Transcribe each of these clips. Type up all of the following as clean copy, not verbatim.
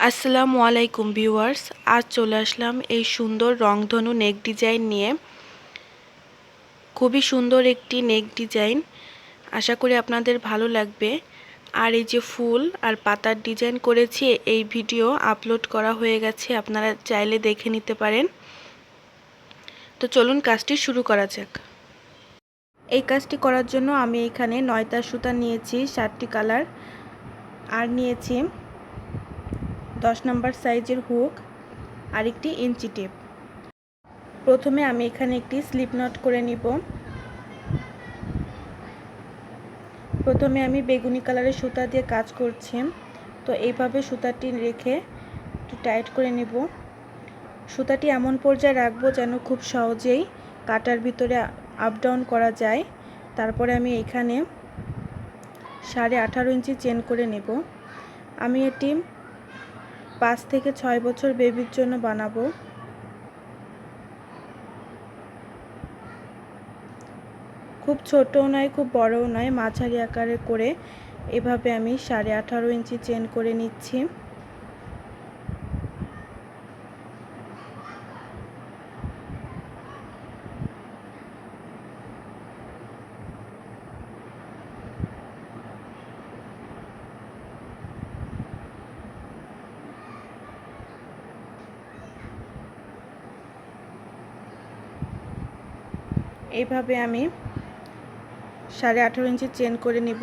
আসসালামু আলাইকুম ভিউয়ার্স, আজ চলে আসলাম এই সুন্দর রংধনু নেক ডিজাইন নিয়ে। খুবই সুন্দর একটি নেক ডিজাইন, আশা করি আপনাদের ভালো লাগবে। আর এই যে ফুল আর পাতার ডিজাইন করেছি, এই ভিডিও আপলোড করা হয়ে গেছে, আপনারা চাইলে দেখে নিতে পারেন। তো চলুন কাজটি শুরু করা যাক। এই কাজটি করার জন্য আমি এখানে 9 সুতা নিয়েছি, 7টি কালার, আর নিয়েছি 10 নম্বর সাইজের হুক আর একটি ইঞ্চি টেপ। প্রথমে আমি এখানে একটি স্লিপ নট করে নিব। প্রথমে আমি বেগুনি কালারের সুতা দিয়ে কাজ করছি, তো এইভাবে সুতাটি রেখে একটু টাইট করে নিব। সুতাটি এমন পর্যায়ে রাখবো যেন খুব সহজেই কাটার ভিতরে আপ ডাউন করা যায়। তারপরে আমি এখানে 18.5 ইঞ্চি চেন করে নেব। আমি এটি 5 থেকে 6 বছর বেবির জন্য বানাবো। খুব ছোটও নয়, খুব বড়ও নয়, মাঝারি আকারে করে এভাবে আমি 18.5 ইঞ্চি চেন করে নিচ্ছি। এইভাবে আমি 18.5 ইঞ্চি চেন করে নিব।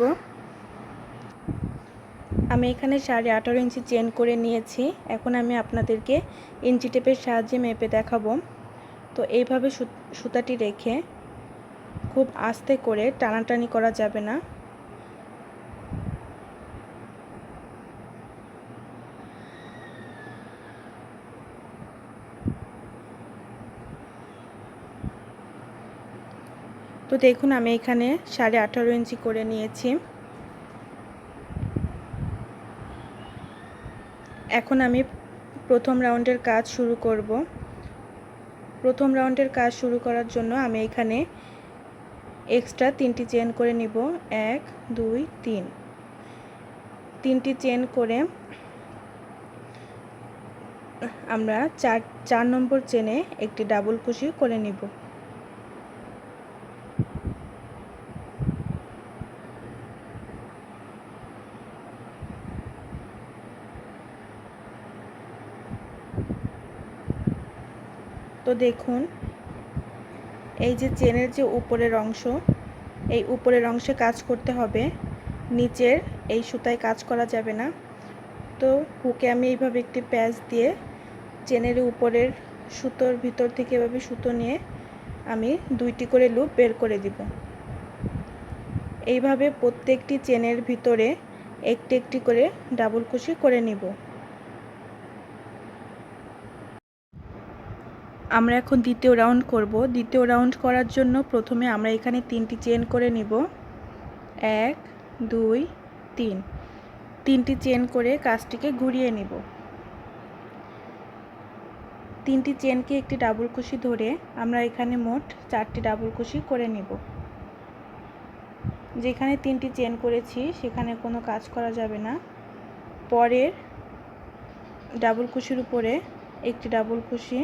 আমি এখানে 18.5 ইঞ্চি চেন করে নিয়েছি। এখন আমি আপনাদেরকে ইঞ্চি টেপের সাহায্যে মেপে দেখাবো। তো এইভাবে সুতাটি রেখে খুব আস্তে করে টানাটানি করা যাবে না। তো দেখুন, আমি এখানে 18.5 ইঞ্চি করে নিয়েছি। এখন আমি প্রথম রাউন্ডের কাজ শুরু করব। প্রথম রাউন্ডের কাজ শুরু করার জন্য আমি এখানে এক্সট্রা 3টি চেন করে নিব। 1 2 3, 3টি চেন করে আমরা 4 নম্বর চেনে একটি ডাবল কুশি করে নিব। তো দেখুন, এই যে চেনের যে উপরের অংশ, এই উপরের অংশে কাজ করতে হবে, নিচের এই সুতায় কাজ করা যাবে না। তো হুকে আমি এইভাবে একটি প্যাচ দিয়ে চেনের উপরের সুতোর ভিতর থেকে এভাবে সুতো নিয়ে আমি 2টি করে লুপ বের করে দিব। এইভাবে প্রত্যেকটি চেনের ভিতরে একটি একটি করে ডাবল কুশি করে নিব। আমরা এখন দ্বিতীয় রাউন্ড করব। দ্বিতীয় রাউন্ড করার জন্য প্রথমে আমরা এখানে 3টি চেন করে নিব। 1 2 3, 3টি চেন করে কাজটিকে ঘুরিয়ে নিব। 3টি চেনকে একটি ডাবল কুশি ধরে আমরা এখানে মোট 4টি ডাবল কুশি করে নিব। যেখানে 3টি চেন করেছি সেখানে কোনো কাজ করা যাবে না। পরের ডাবল কুশির উপরে একটি ডাবল কুশি,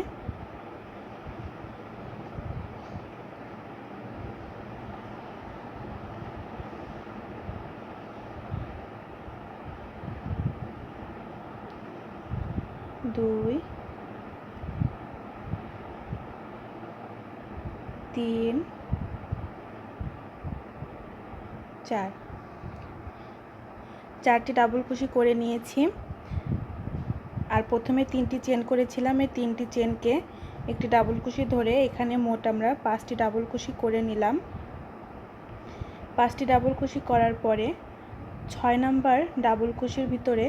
দুই 3 4, 4টি ডাবল কুশি করে নিয়েছি। আর প্রথমে 3টি চেন করেছিলাম, এই 3টি চেনকে একটি ডাবল কুশি ধরে এখানে মোট আমরা 5টি ডাবল কুশি করে নিলাম। 5টি ডাবল কুশি করার পরে 6 নাম্বার ডাবল কুশির ভিতরে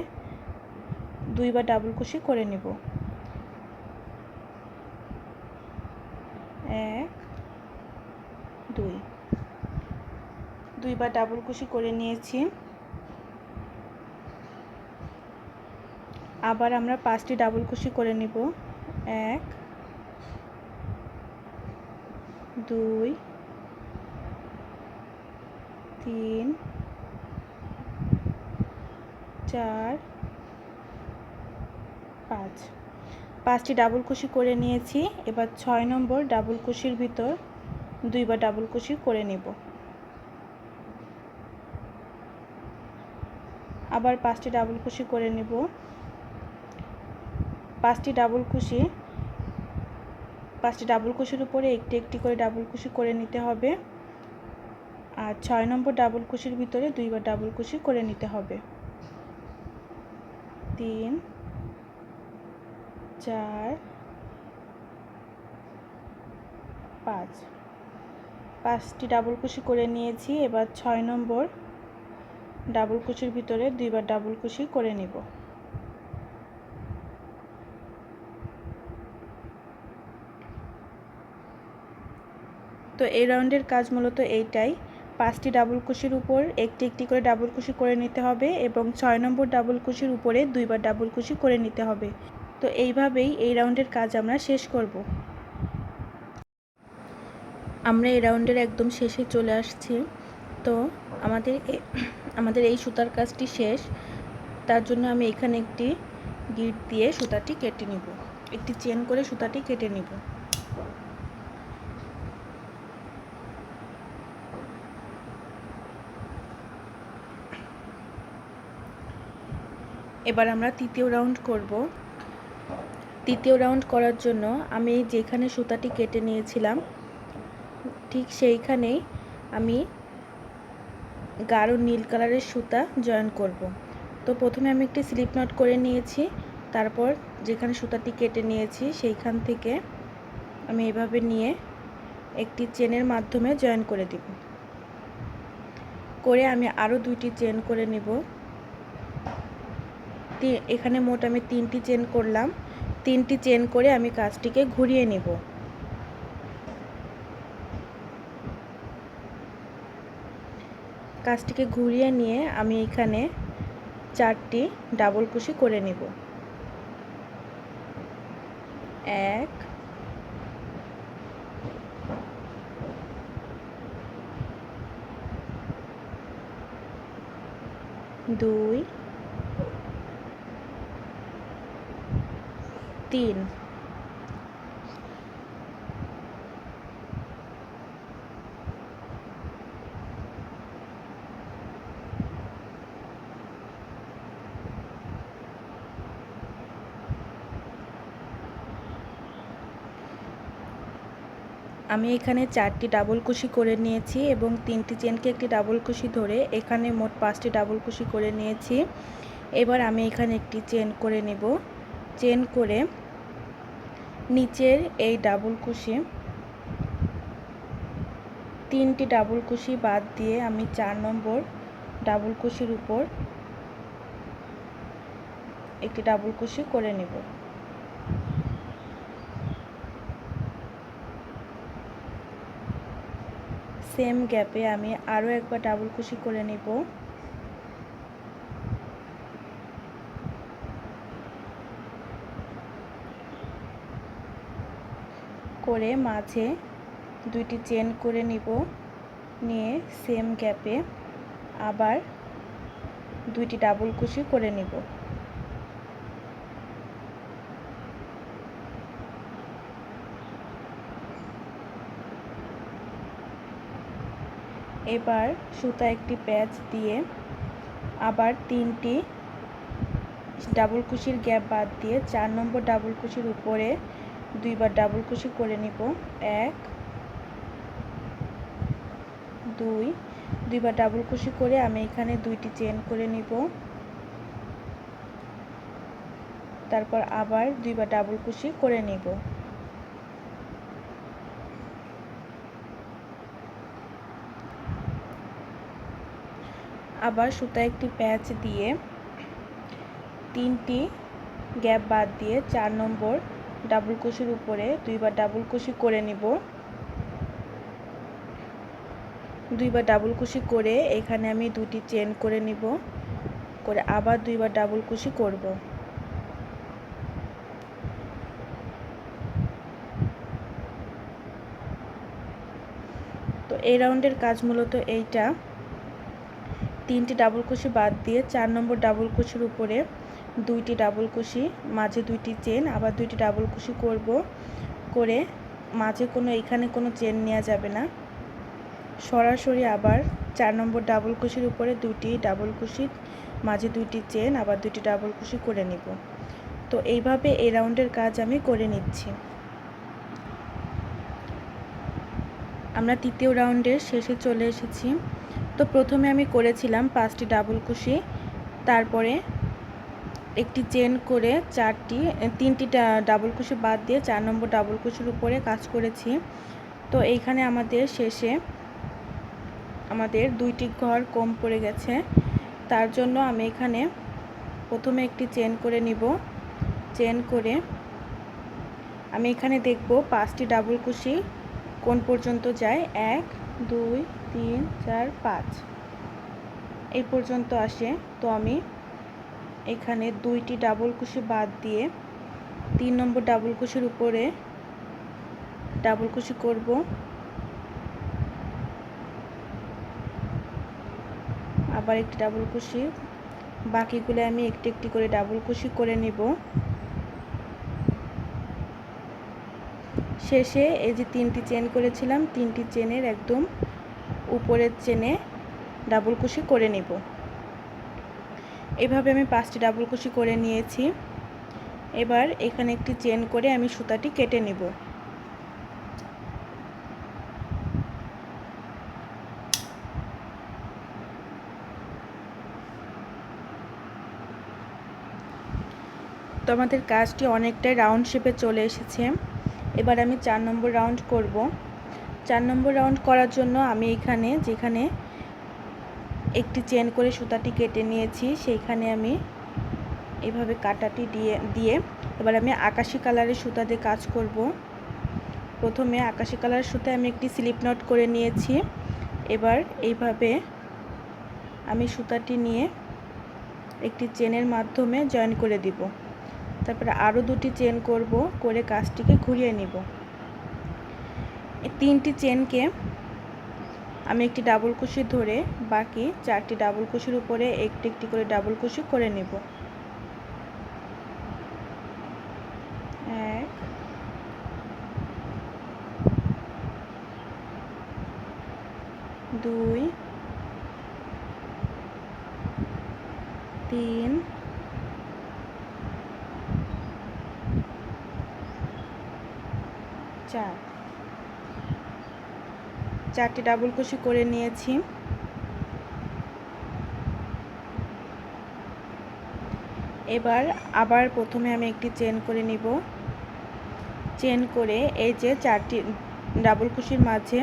2বার ডাবল কুশি করে নেব। 1 2, 2বার ডাবল কুশি করে নিয়েছি। আবার আমরা 5টি ডাবল কুশি করে নিব। 1 2 3 4 5টি ডাবল কুশি করে নিয়েছি। এবার 6 নম্বর ডাবল কুশির ভিতর 2বার ডাবল কুশি করে নেব। আবার 5টি ডাবল কুশি করে নেব। 5টি ডাবল কুশির উপরে একটি একটি করে ডাবল কুশি করে নিতে হবে। আর 6 নম্বর ডাবল কুশির ভিতরে 2বার ডাবল কুশি করে নিতে হবে। 3 4 5 5টি ডাবল কুশি করে নিয়েছি। এবার 6 নম্বর ডাবল কুশির ভিতরে 2বার ডাবল কুশি করে নেব। তো এই রাউন্ডের কাজ মূলত এইটাই। 5টি ডাবল কুশির উপর একটি একটি করে ডাবল কুশি করে নিতে হবে এবং 6 নম্বর ডাবল কুশির উপরে 2বার ডাবল কুশি করে নিতে হবে। তো এইভাবেই এই রাউন্ডের কাজ আমরা শেষ করব। আমরা এই রাউন্ডের একদম শেষে চলে আসছি। তো আমাদের এই সুতার কাজটি শেষ। তার জন্য আমি এখানে একটি গিট দিয়ে সুতাটি কেটে নিব, একটি চেন করে সুতাটি কেটে নিব। এবার আমরা তৃতীয় রাউন্ড করব। তৃতীয় রাউন্ড করার জন্য আমি যেখানে সুতাটি কেটে নিয়েছিলাম ঠিক সেইখানেই আমি গাঢ় নীল কালারের সুতা জয়েন করব। তো প্রথমে আমি একটি স্লিপ নট করে নিয়েছি, তারপর যেখানে সুতাটি কেটে নিয়েছি সেইখান থেকে আমি এভাবে নিয়ে একটি চেনের মাধ্যমে জয়েন করে দিব। করে আমি আরও 2টি চেন করে নিব। এখানে মোট আমি 3টি চেন করলাম। 3টি চেন করে আমি কাজটিকে ঘুরিয়ে নিব। কাজটিকে ঘুরিয়ে নিয়ে আমি এখানে 4টি ডাবল কুশি করে নিব। 1 2 3 আমি এখানে 4টি ডাবল কুশি করে নিয়েছি এবং 3টি চেনকে একটি ডাবল কুশি ধরে এখানে মোট 5টি ডাবল কুশি করে নিয়েছি। এবার আমি এখানে একটি চেন করে নেব। চেন করে নিচের এই ডাবল কুশি 3টি ডাবল কুশি বাদ দিয়ে আমি 4 নম্বর ডাবল কুশির উপর একটি ডাবল কুশি করে নেব। সেম গ্যাপে আমি আরও একবার ডাবল কুশি করে নেব। করে মাঝে 2টি চেন করে নিব। নিয়ে সেম গ্যাপে আবার 2টি ডাবল কুশি করে নিব। এবার সুতা একটি প্যাচ দিয়ে আবার 3টি ডাবল কুশির গ্যাপ বাদ দিয়ে 4 নম্বর ডাবল কুশির উপরে 2বার ডাবল কুশি করে নিব। 1 2 2বার ডাবল কুশি করে আমি এখানে 2টি চেন করে নিব। তারপর আবার 2বার ডাবল কুশি করে নিব। আবার সুতা একটি প্যাচ দিয়ে 3টি গ্যাপ বাদ দিয়ে 4 নম্বর ডাবল কুশির উপরে 2বার ডাবল কুশি করে নিব। 2বার ডাবল কুশি করে এখানে আমি 2টি চেন করে নিব। করে আবার 2বার ডাবল কুশি করব। তো এই রাউন্ডের কাজ মূলত এইটা। 3টি ডাবল কুশি বাদ দিয়ে 4 নম্বর ডাবল কুশির উপরে 2টি ডাবল কুশি, মাঝে 2টি চেন, আবার 2টি ডাবল কুশি করব। করে মাঝে এখানে কোনো চেন নেওয়া যাবে না, সরাসরি আবার 4 নম্বর ডাবল কুশির উপরে 2টি ডাবল কুশি, মাঝে 2টি চেন, আবার 2টি ডাবল কুশি করে নিব। তো এইভাবে এই রাউন্ডের কাজ আমি করে নিচ্ছি। আমরা তৃতীয় রাউন্ডের শেষে চলে এসেছি। তো প্রথমে আমি করেছিলাম 5টি ডাবল কুশি, তারপরে একটি চেন করে 3টি ডাবল কুশি বাদ দিয়ে 4 নম্বর ডাবল কুশির উপরে কাজ করেছি। তো এইখানে আমাদের শেষে 2টি ঘর কম পড়ে গেছে, তার জন্য আমি এখানে প্রথমে একটি চেন করে নিব। চেন করে আমি এখানে দেখব 5টি ডাবল কুশি কোন পর্যন্ত যায়। 1 2 3 4 5 এই পর্যন্ত আসে। তো আমি এখানে 2টি ডাবল কুশি বাদ দিয়ে 3 নম্বর ডাবল কুশির উপরে ডাবল কুশি করব। আবার একটি ডাবল কুশি, বাকিগুলো আমি একটি একটি করে ডাবল কুশি করে নেব। শেষে এই যে 3টি চেন করেছিলাম, 3টি চেনের একদম উপরের চেনে ডাবল কুশি করে নেব। এভাবে আমি 5টি ডাবল কুশি করে নিয়েছি। এবার এখানে একটি চেন করে আমি সুতাটি কেটে নেব। তো আমাদের কাজটি অনেকটাই রাউন্ড শেপে চলে এসেছে। এবার আমি 4 নম্বর রাউন্ড করব। 4 নম্বর রাউন্ড করার জন্য আমি যেখানে একটি চেন করে সুতাটি কেটে নিয়েছি, সেইখানে আমি এইভাবে কাটাটি দিয়ে এবার আমি আকাশি কালারের সুতা দিয়ে কাজ করব। প্রথমে আকাশি কালারের সুতায় আমি একটি স্লিপ নট করে নিয়েছি। এবার এইভাবে আমি সুতাটি নিয়ে একটি চেনের মাধ্যমে জয়েন করে দিব। তারপরে আরও 2টি চেন করব, করে কাজটিকে ঘুরিয়ে নিব। এই 3টি চেনকে আমি একটি ডাবল কুশি ধরে বাকি 4টি ডাবল কুশির উপরে একটি একটি করে ডাবল কুশি করে নেব। 1 2 3 4 4টি ডাবল কুশি করে নিয়েছি। এবার আবার প্রথমে আমি একটি চেন করে নিব। চেন করে এই যে 4টি ডাবল কুশির মাঝে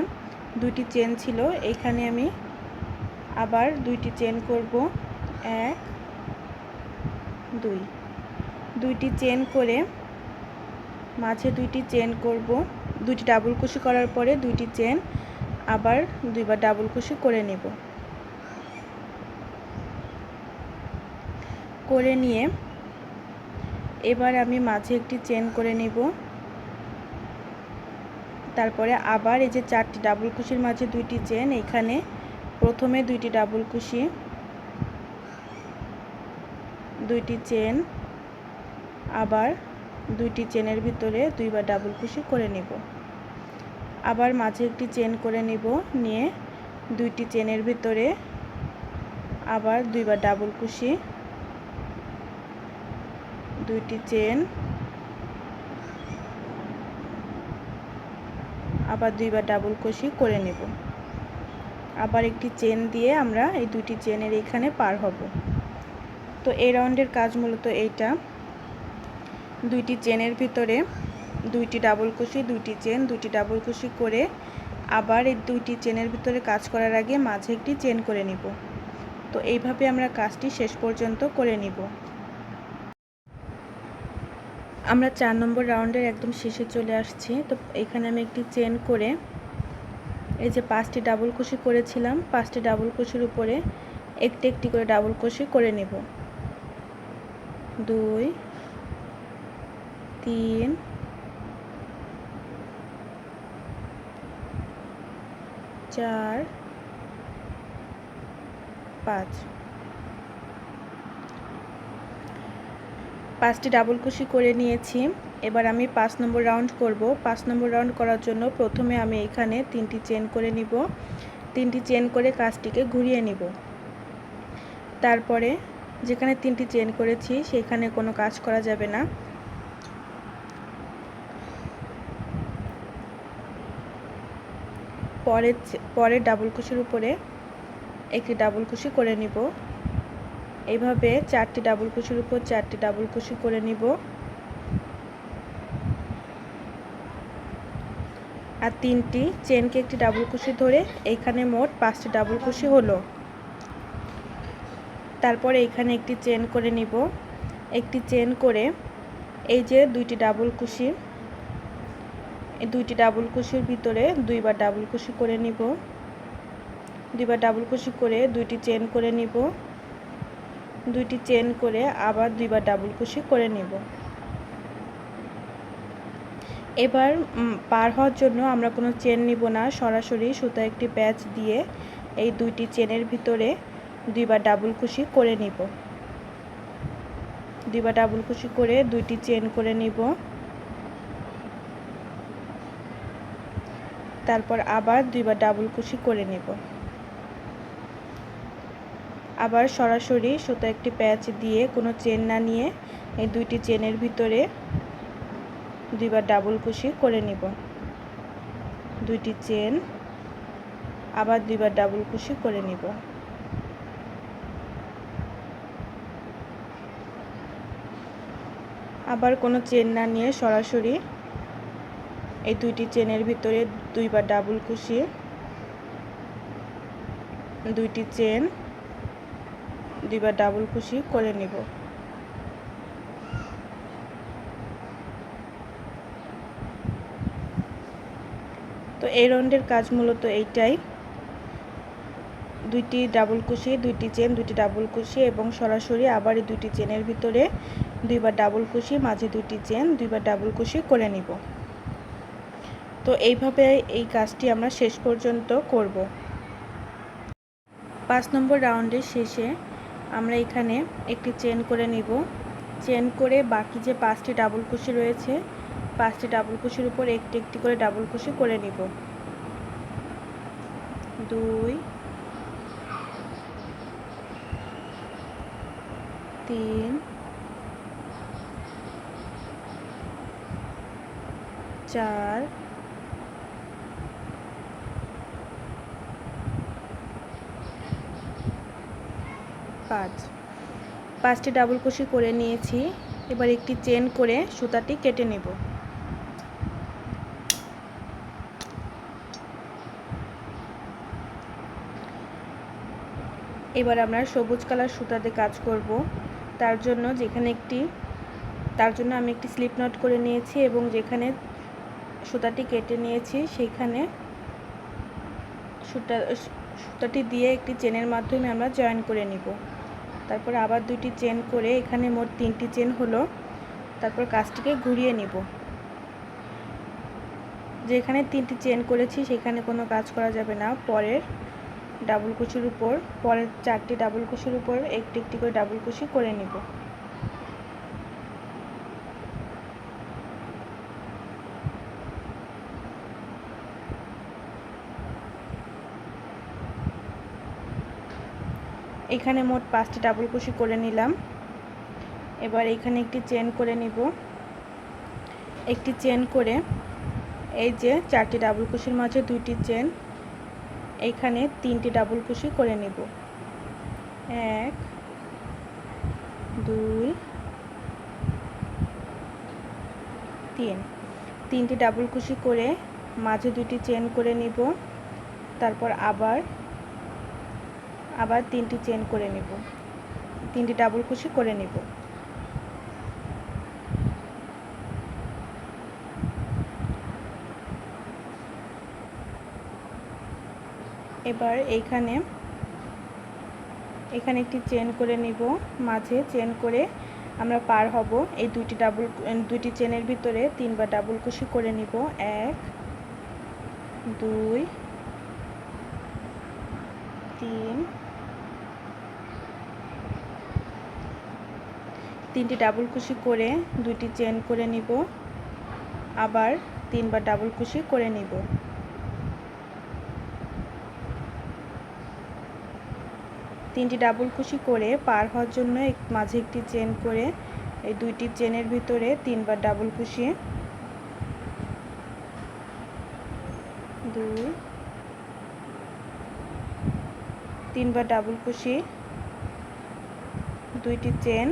2টি চেন ছিল, এখানে আমি আবার 2টি চেন করব। 1 2 2টি চেন করে মাঝে 2টি চেন করব। 2টি ডাবল কুশি করার পরে 2টি চেন, আবার 2বার ডাবল কুশি করে নেব। করে নিয়ে এবার আমি মাঝে একটি চেন করে নেব। তারপরে আবার এই যে 4টি ডাবল কুশির মাঝে 2টি চেন, এখানে প্রথমে 2টি ডাবল কুশি, 2টি চেন, আবার 2টি চেনের ভিতরে 2বার ডাবল কুশি করে নেব। আবার মাঝে একটি চেন করে নেব, নিয়ে 2টি চেনের ভিতরে আবার 2বার ডাবল কুশি, 2টি চেন, আবার 2বার ডাবল কুশি করে নেব। আবার একটি চেন দিয়ে আমরা এই 2টি চেনের এখানে পার হব। তো এই রাউন্ডের কাজ মূলত এইটা, 2টি চেনের ভিতরে 2টি ডাবল কুশি, 2টি চেন, 2টি ডাবল কুশি করে আবার এই 2টি চেনের ভিতরে কাজ করার আগে মাঝে একটি চেন করে নিব। তো এইভাবে আমরা কাজটি শেষ পর্যন্ত করে নিব। আমরা 4 নম্বর রাউন্ডের একদম শেষে চলে আসছি। তো এখানে আমি একটি চেন করে এই যে 5টি ডাবল কুশি করেছিলাম, 5টি ডাবল কুশির উপরে একটি একটি করে ডাবল কুশি করে নেব। 2 3 4 5 5টি ডাবল কুশি করে নিয়েছি। এবার আমি 5 নম্বর রাউন্ড করব। 5 নম্বর রাউন্ড করার জন্য প্রথমে আমি এখানে 3টি চেন করে নিব। 3টি চেন করে কাজটিকে ঘুরিয়ে নিব। তারপরে যেখানে 3টি চেন করেছি সেখানে কোনো কাজ করা যাবে না। পরের ডাবল কুশির উপরে একটি ডাবল কুশি করে নিব। এইভাবে 4টি ডাবল কুশির উপর 4টি ডাবল কুশি করে নিব। আর 3টি চেনকে একটি ডাবল কুশি ধরে এইখানে মোট 5টি ডাবল কুশি হলো। তারপরে এখানে একটি চেন করে নিব। একটি চেন করে এই যে 2টি ডাবল কুশি, এই 2টি ডাবল কুশির ভিতরে 2বার ডাবল কুশি করে নিব। 2বার ডাবল কুশি করে 2টি চেন করে নিব। 2টি চেন করে আবার 2বার ডাবল কুশি করে নিব। এবার পার হওয়ার জন্য আমরা কোনো চেন নিব না, সরাসরি সুতা একটি প্যাচ দিয়ে এই 2টি চেনের ভিতরে 2বার ডাবল কুশি করে নিব। 2বার ডাবল কুশি করে 2টি চেন করে নিব। তারপর আবার 2বার ডাবল কুশি করে নিব। আবার সরাসরি সুতা একটি প্যাচ দিয়ে কোনো চেন না নিয়ে এই 2টি চেনের ভিতরে 2বার ডাবল কুশি করে নিব। 2টি চেন, আবার 2বার ডাবল কুশি করে নিব। আবার কোনো চেন না নিয়ে সরাসরি এই 2টি চেনের ভিতরে 2বার ডাবল কুশি, 2টি চেন, 2বার ডাবল কুশি করে নিব। তো এই রাউন্ডের কাজ মূলত এইটাই, 2টি ডাবল কুশি, 2টি চেন, 2টি ডাবল কুশি এবং সরাসরি আবার এই 2টি চেনের ভিতরে 2বার ডাবল কুশি, মাঝে 2টি চেন, 2বার ডাবল কুশি করে নিব। তো এইভাবে এই কাজটি আমরা শেষ পর্যন্ত করব। 5 নম্বর রাউন্ডের শেষে আমরা এখানে একটি চেন করে নিব। চেন করে বাকি যে 5টি ডাবল কুশি রয়েছে 5টি ডাবল কুশির উপর একটি একটি করে ডাবল কুশি করে নিব। 2 3 4 5, 5টি ডাবল কুশি করে নিয়েছি। এবার একটি চেন করে সুতাটি কেটে নেব। এবার আমরা সবুজ কালার সুতাতে কাজ করব। তার জন্য আমি একটি স্লিপ নট করে নিয়েছি এবং যেখানে সুতাটি কেটে নিয়েছি সেইখানে সুতাটি দিয়ে একটি চেনের মাধ্যমে আমরা জয়েন করে নিব। তারপর আবার 2টি চেন করে এখানে মোট 3টি চেন হলো। তারপর কাজটিকে ঘুরিয়ে নিব। যেখানে 3টি চেন করেছি সেখানে কোনো কাজ করা যাবে না। পরের ডাবল কুশির উপর, পরের 4টি ডাবল কুশির উপর একটি একটি করে ডাবল কুশি করে নিব। এখানে মোট 5টি ডাবল কুশি করে নিলাম। এবার এখানে একটি চেন করে নিব। একটি চেন করে এই যে 4টি ডাবল কুশির মাঝে 2টি চেন, এইখানে 3টি ডাবল কুশি করে নিব। 1 2 3, 3টি ডাবল কুশি করে মাঝে 2টি চেন করে নিব। তারপর আবার 3টি চেন করে নিব, 3টি ডাবল কুশি করে নিব। এবার এখানে একটি চেন করে নিব, মাঝে চেন করে আমরা পার হব। এই 2টি চেনের ভিতরে 3বার ডাবল কুশি করে নিব। 1 2 3, 3টি ডাবল কুশি করে 2টি চেন করে নিব, আবার 3বার ডাবল কুশি করে নিব। তিনটি ডাবল কুশি করে পার হওয়ার জন্য মাঝে একটি চেন করে এই 2টি চেনের ভিতরে 3বার ডাবল কুশি, 2 3বার ডাবল কুশি, 2টি চেন,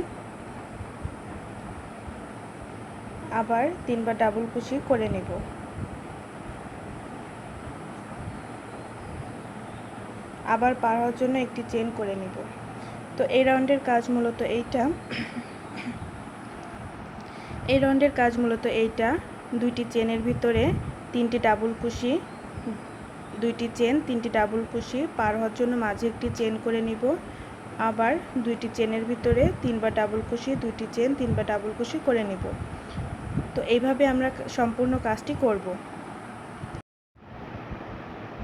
আবার 3বার ডাবল কুশি করে নেব। আবার পার হওয়ার জন্য একটি চেন করে নিব। তো এই রাউন্ডের কাজ মূলত এইটা। এই রাউন্ডের কাজ মূলত এইটা, 2টি চেনের ভিতরে 3টি ডাবল কুশি, 2টি চেন, 3টি ডাবল কুশি, পার হওয়ার জন্য মাঝে একটি চেন করে নিব, আবার 2টি চেনের ভিতরে 3বার ডাবল কুশি, 2টি চেন, 3বার ডাবল কুশি করে নিব। তো এইভাবে আমরা সম্পূর্ণ কাজটি করব।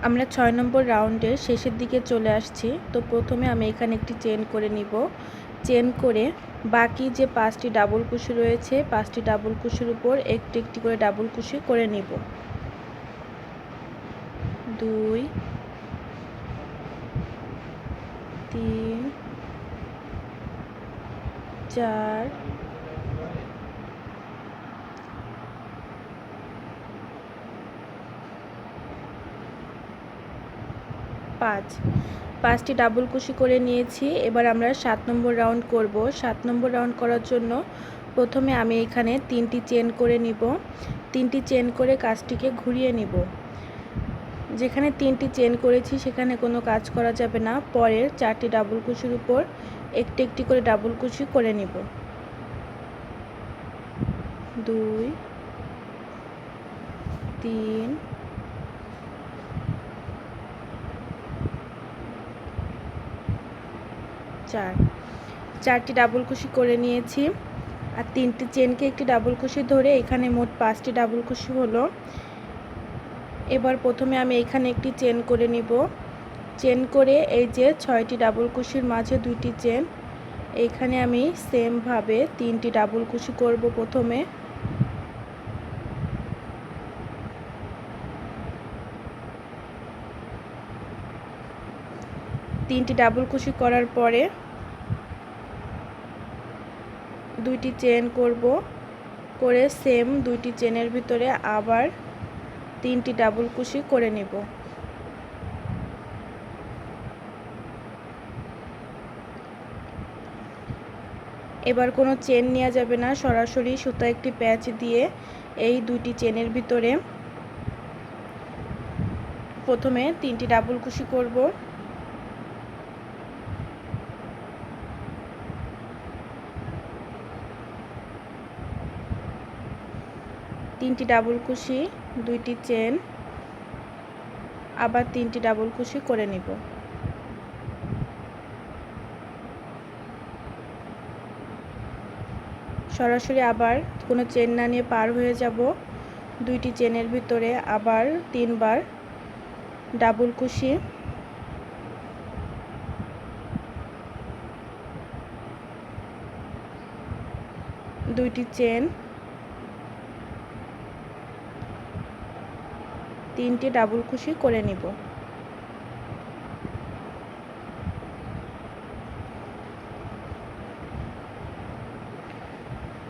আমরা 6 নম্বর রাউন্ডের শেষের দিকে চলে আসছি। তো প্রথমে আমি এখানে একটি চেন করে নিব। চেন করে বাকি যে 5টি ডাবল কুশি রয়েছে 5টি ডাবল কুশির উপর একটি একটি করে ডাবল কুশি করে নিব। 2 3 4 5টি ডাবল কুশি করে নিয়েছি। এবার আমরা 7 নম্বর রাউন্ড করব। 7 নম্বর রাউন্ড করার জন্য প্রথমে আমি এখানে 3টি চেন করে নিব। 3টি চেন করে কাজটিকে ঘুরিয়ে নিব। যেখানে 3টি চেন করেছি সেখানে কোনো কাজ করা যাবে না। পরের 4টি ডাবল কুশির উপর একটি একটি করে ডাবল কুশি করে নিব। 2 3 4টি ডাবল কুশি করে নিয়েছি। আর 3টি চেনকে একটি ডাবল কুশি ধরে এখানে মোট 5টি ডাবল কুশি হলো। এবার প্রথমে আমি এখানে একটি চেন করে নিব। চেন করে এই যে 6টি ডাবল কুশির মাঝে 2টি চেন, এইখানে আমি সেম ভাবে 3টি ডাবল কুশি করব। প্রথমে তিনটি ডাবল কুশি করার পরে 2টি চেন করব, করে সেম 2টি চেনের ভিতরে আবার 3টি ডাবল কুশি করে নেব। এবার কোনো চেন নেওয়া যাবে না, সরাসরি সুতা একটি প্যাচ দিয়ে এই 2টি চেনের ভিতরে প্রথমে 3টি ডাবল কুশি করব। তিনটি ডাবল কুশি, 2টি চেন, আবার 3টি ডাবল কুশি করে নিব। সরাসরি আবার কোনো চেন না নিয়ে পার হয়ে যাব। 2টি চেনের ভিতরে আবার 3বার ডাবল কুশি, 2টি চেন, 3টি ডাবল কুশি করে নিব।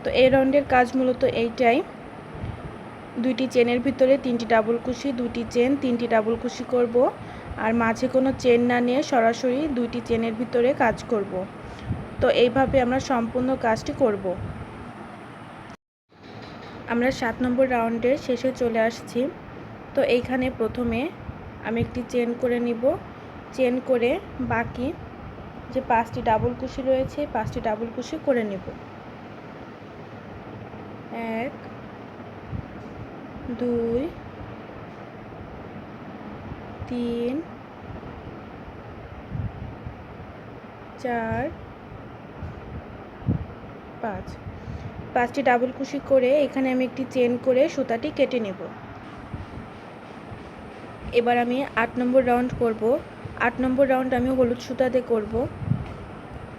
তো এই রাউন্ডের কাজ মূলত এইটাই, 2টি চেনের ভিতরে 3টি ডাবল কুশি, 2টি চেন, 3টি ডাবল কুশি করব। আর মাঝে কোনো চেন না নিয়ে সরাসরি 2টি চেনের ভিতরে কাজ করব। তো এইভাবে আমরা সম্পূর্ণ কাজটি করব। আমরা 7 নম্বর রাউন্ডের শেষে চলে আসছি। তো এইখানে প্রথমে আমি একটি চেন করে নিব। চেন করে বাকি যে 5টি ডাবল কুশি রয়েছে 5টি ডাবল কুশি করে নেব। 1 2 3 4 5। 5টি ডাবল কুশি করে এখানে আমি একটি চেন করে সুতাটি কেটে নেব। এবার আমি 8 নম্বর রাউন্ড করব। 8 নম্বর রাউন্ড আমি হলুদ সুতাতে করব।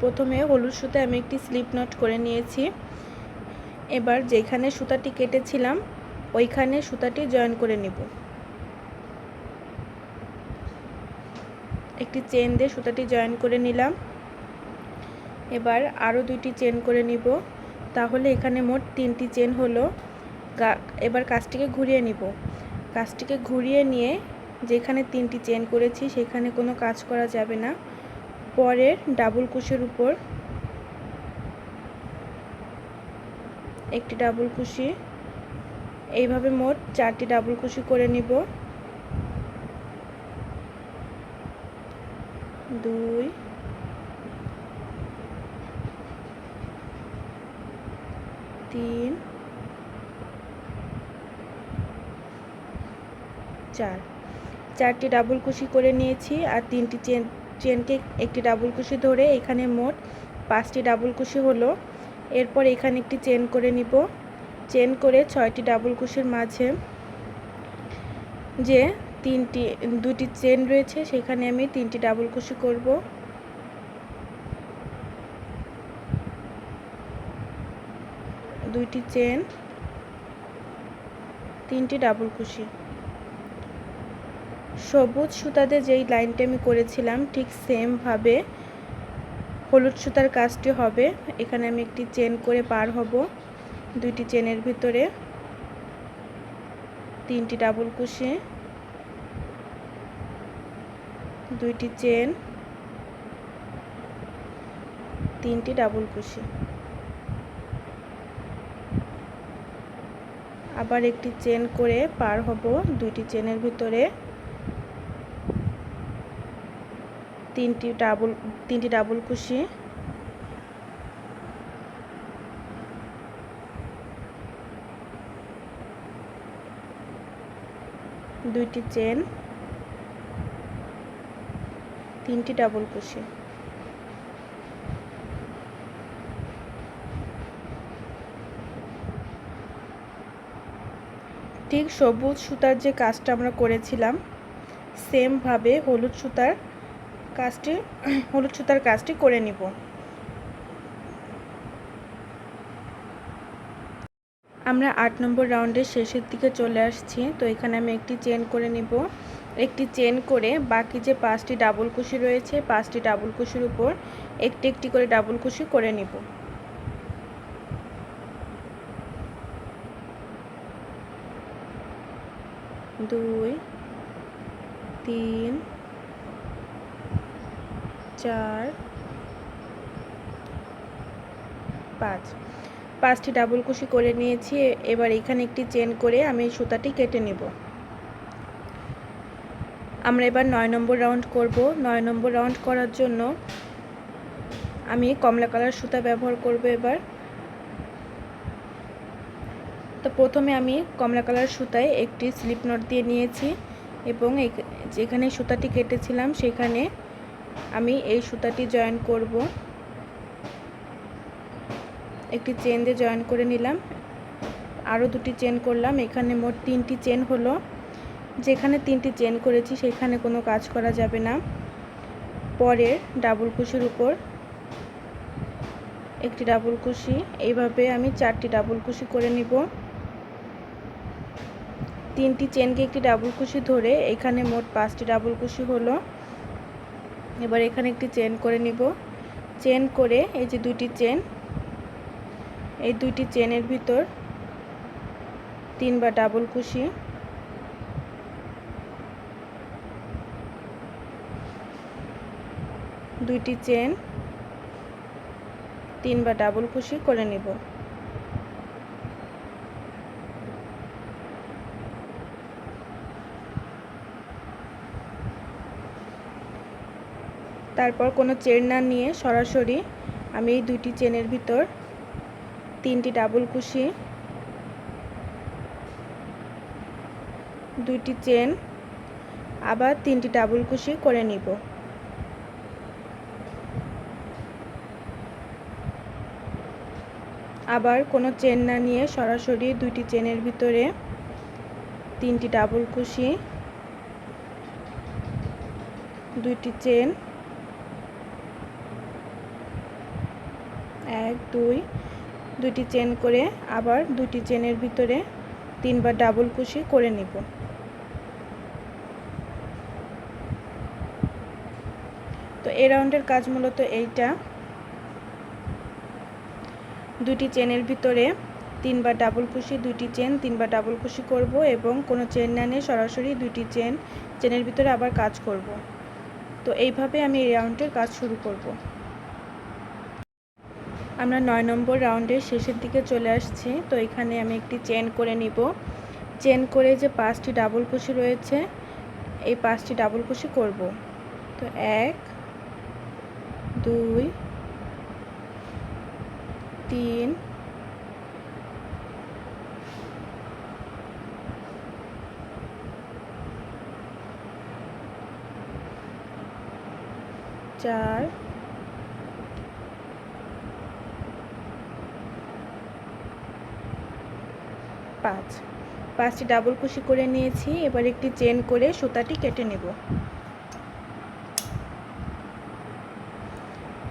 প্রথমে হলুদ সুতায় আমি একটি স্লিপ নট করে নিয়েছি। এবার যেখানে সুতাটি কেটেছিলাম ওইখানে সুতাটি জয়েন করে নিব। একটি চেন দিয়ে সুতাটি জয়েন করে নিলাম। এবার আরও 2টি চেন করে নিব, তাহলে এখানে মোট 3টি চেন হলো। এবার কাজটিকে ঘুরিয়ে নিব। কাজটিকে ঘুরিয়ে নিয়ে যেখানে 3টি চেন করেছি সেখানে কোনো কাজ করা যাবে না। পরের ডাবল কুশির উপর একটি ডাবল কুশি, এইভাবে মোট 4টি ডাবল কুশি করে নিব। 2 3 4, 4টি ডাবল কুশি করে নিয়েছি। আর 3টি চেনকে একটি ডাবল কুশি ধরে এখানে মোট 5টি ডাবল কুশি হলো। এরপর এখানে একটি চেন করে নিব। চেন করে 6টি ডাবল কুশির মাঝে যে 2টি চেন রয়েছে সেখানে আমি 3টি ডাবল কুশি করব। 2টি চেন, 3টি ডাবল কুশি। সবুজ সুতাতে যেই লাইনটি আমি করেছিলাম ঠিক সেম ভাবে হলুদ সুতার কাজটি হবে। এখানে আমি একটি চেন করে পার হব। 2টি চেনের ভিতরে 3টি ডাবল কুশি, 2টি চেন, 3টি ডাবল কুশি। আবার একটি চেন করে পার হব 2টি চেনের ভিতরে 3টি ডাবল কুশি, 2টি চেন, 3টি ডাবল কুশি। ঠিক সবুজ সুতার যে কাজটা আমরা করেছিলাম সেম ভাবে হলুদ সুতার কাজটি করে নিব। আমরা 8 নম্বর রাউন্ডের শেষের দিকে চলে আসছি। তো এখানে আমি একটি চেন করে নিব। একটি চেন করে বাকি যে 5টি ডাবল কুশি রয়েছে 5টি ডাবল কুশির উপর একটি একটি করে ডাবল কুশি করে নিব। 2 3 4 5, 5টি ডাবল কুশি করে নিয়েছি। এবার এখানে একটি চেন করে আমি সুতাটি কেটে নেব। আমরা এবার 9 নম্বর রাউন্ড করব। 9 নম্বর রাউন্ড করার জন্য আমি কমলা কালার সুতা ব্যবহার করব এবার। তো প্রথমে আমি কমলা কালার সুতায় একটি স্লিপ নট দিয়ে নিয়েছি এবং যেখানে সুতাটি কেটেছিলাম সেখানে আমি এই সুতাটি জয়েন করব। একটি চেন দিয়ে জয়েন করে নিলাম, আরও 2টি চেন করলাম। এখানে মোট 3টি চেন হলো। যেখানে 3টি চেন করেছি সেখানে কোনো কাজ করা যাবে না। পরের ডাবল কুশির উপর একটি ডাবল কুশি, এইভাবে আমি 4টি ডাবল কুশি করে নিব। 3টি চেনকে একটি ডাবল কুশি ধরে এখানে মোট 5টি ডাবল কুশি হলো। এবার এখানে একটি চেন করে নিব। চেন করে এই যে 2টি চেন, এই 2টি চেনের ভিতর 3বার ডাবল কুশি, 2টি চেন, 3বার ডাবল কুশি করে নিব। তারপর কোনো চেন না নিয়ে সরাসরি আমি এই 2টি চেনের ভিতর 3টি ডাবল কুশি, 2টি চেন, আবার 3টি ডাবল কুশি করে নিব। আবার কোনো চেন না নিয়ে সরাসরি 2টি চেনের ভিতরে 3টি ডাবল কুশি, 2টি চেন, 1 2 দুটি চেন করে আবার দুটি চেনের ভিতরে 3বার ডাবল কুশি করে নিব। তো এই রাউন্ডের কাজ মূলত এইটা, দুটি চেনের ভিতরে 3বার ডাবল কুশি, দুটি চেন 3বার ডাবল কুশি করব এবং কোনো চেন না নিয়ে সরাসরি দুটি চেনের ভিতরে আবার কাজ করব। তো এইভাবে আমি এই রাউন্ডের কাজ শুরু করব। আমরা 9 নম্বর রাউন্ডের শেষের দিকে চলে আসছি। তো এখানে আমি একটি চেন করে নিব। চেন করে যে 5টি ডাবল কুশি রয়েছে এই 5টি ডাবল কুশি করব। তো 1 2 3 4 5, 5টি ডাবল কুশি করে নিয়েছি। এবার একটি চেন করে সুতাটি কেটে নেব।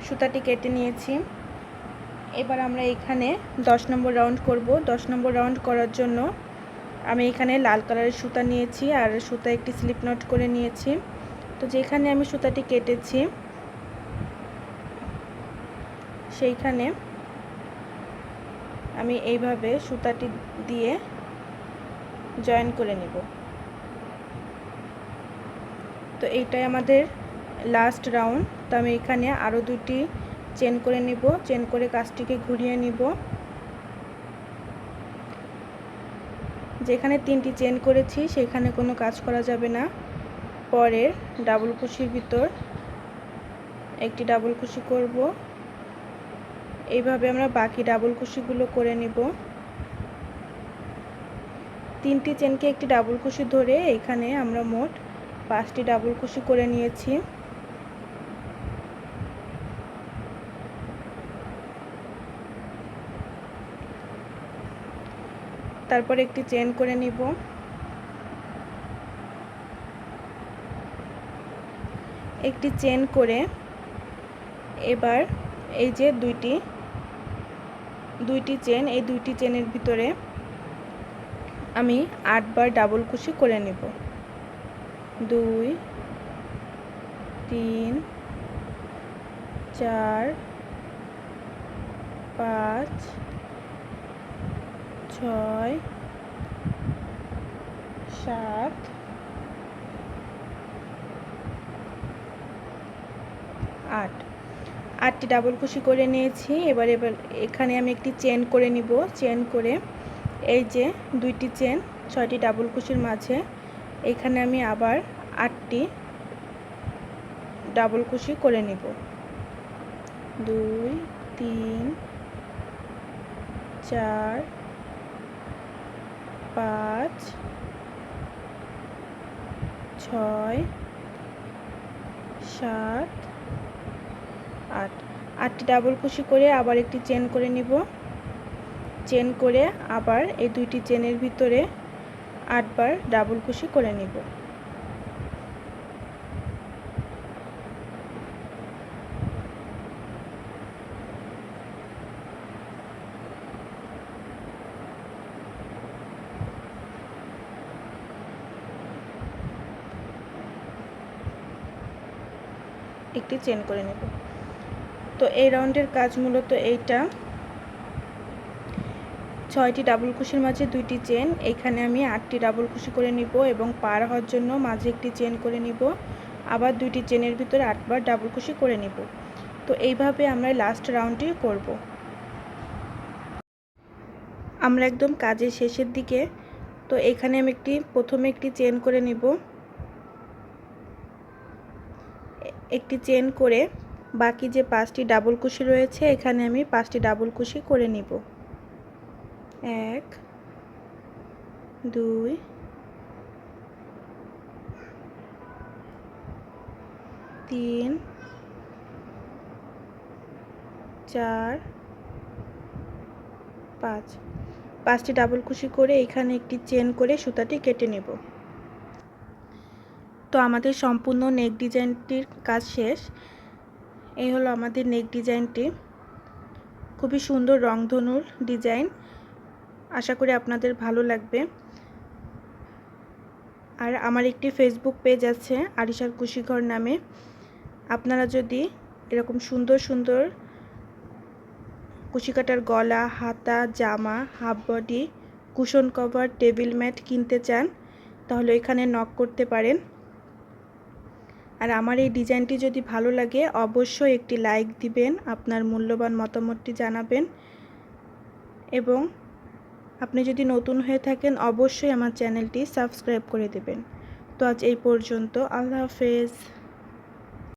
সুতাটি কেটে নিয়েছি। এবার আমরা এখানে 10 নম্বর রাউন্ড করব। 10 নম্বর রাউন্ড করার জন্য আমি এখানে লাল কালারের সুতা নিয়েছি আর সুতা একটি স্লিপ নট করে নিয়েছি। তো যেখানে আমি সুতাটি কেটেছি সেইখানে আমি এইভাবে সুতাটি দিয়ে জয়েন করে নেব। তো এইটাই আমাদের লাস্ট রাউন্ড। তো আমি এখানে আরও দুটি চেন করে নেব, চেন করে কাজটিকে ঘুরিয়ে নিব। যেখানে 3টি চেন করেছি সেখানে কোনো কাজ করা যাবে না। পরের ডাবল কুশির ভিতর একটি ডাবল কুশি করব। এইভাবে আমরা বাকি ডাবল কুশিগুলো করে নেব। 3টি চেনকে একটি ডাবল কুশি ধরে এখানে আমরা মোট 5টি ডাবল কুশি করে নিয়েছি। তারপর একটি চেন করে নিব। একটি চেন করে এবার এই যে দুইটি চেন, এই দুইটি চেনের ভিতরে আমি 8বার ডাবল কুশি করে নেব। 2 3 4 5 6 7 8, 8টি ডাবল কুশি করে নিয়েছি। এবার এখানে আমি একটি চেন করে নিব। চেন করে এই যে দুইটি চেন 6টি ডাবল কুশির মাঝে এখানে আমি আবার 8টি ডাবল কুশি করে নিব। 2 3 4 5 6 7 8, 8টি ডাবল কুশি করে আবার একটি চেন করে নিব। চেন করে আবার এই দুইটি চেনের ভিতরে 8বার ডাবল কুশি করে নিব। একটি চেন করে নেব। তো এই রাউন্ডের কাজ মূলত এইটা, 6টি ডাবল কুশির মাঝে 2টি চেন, এখানে আমি 8টি ডাবল কুশি করে নিব এবং পার হওয়ার জন্য মাঝে একটি চেন করে নিব, আবার 2টি চেনের ভিতরে 8বার ডাবল কুশি করে নিব। তো এইভাবে আমরা লাস্ট রাউন্ডটি করব। আমরা একদম কাজের শেষের দিকে। তো এখানে আমি প্রথমে একটি চেন করে নিব। একটি চেন করে বাকি যে 5টি ডাবল কুশি রয়েছে এখানে আমি 5টি ডাবল কুশি করে নিব। 1 2 3 4 5, 5টি ডাবল কুশি করে এখানে একটি চেন করে সুতাটি কেটে নেব। তো আমাদের সম্পূর্ণ নেক ডিজাইনটির কাজ শেষ। এই হলো আমাদের নেক ডিজাইনটি। খুবই সুন্দর রংধনুর ডিজাইন। আশা করি আপনাদের ভালো লাগবে। আর আমার একটি ফেসবুক পেজ আছে আরিশার কুশিঘর নামে। আপনারা যদি এরকম সুন্দর সুন্দর কুশি কাটার গলা, হাতা, জামা, half body, cushion cover, table mat কিনতে চান তাহলে এখানে নক করতে পারেন। আর আমার এই ডিজাইনটি যদি ভালো লাগে অবশ্যই একটি লাইক দিবেন, আপনার মূল্যবান মতামতটি জানাবেন এবং আপনি যদি নতুন হয়ে থাকেন অবশ্যই আমার চ্যানেলটি সাবস্ক্রাইব করে দেবেন। তো আজ এই পর্যন্ত। আল্লাহ হাফেজ।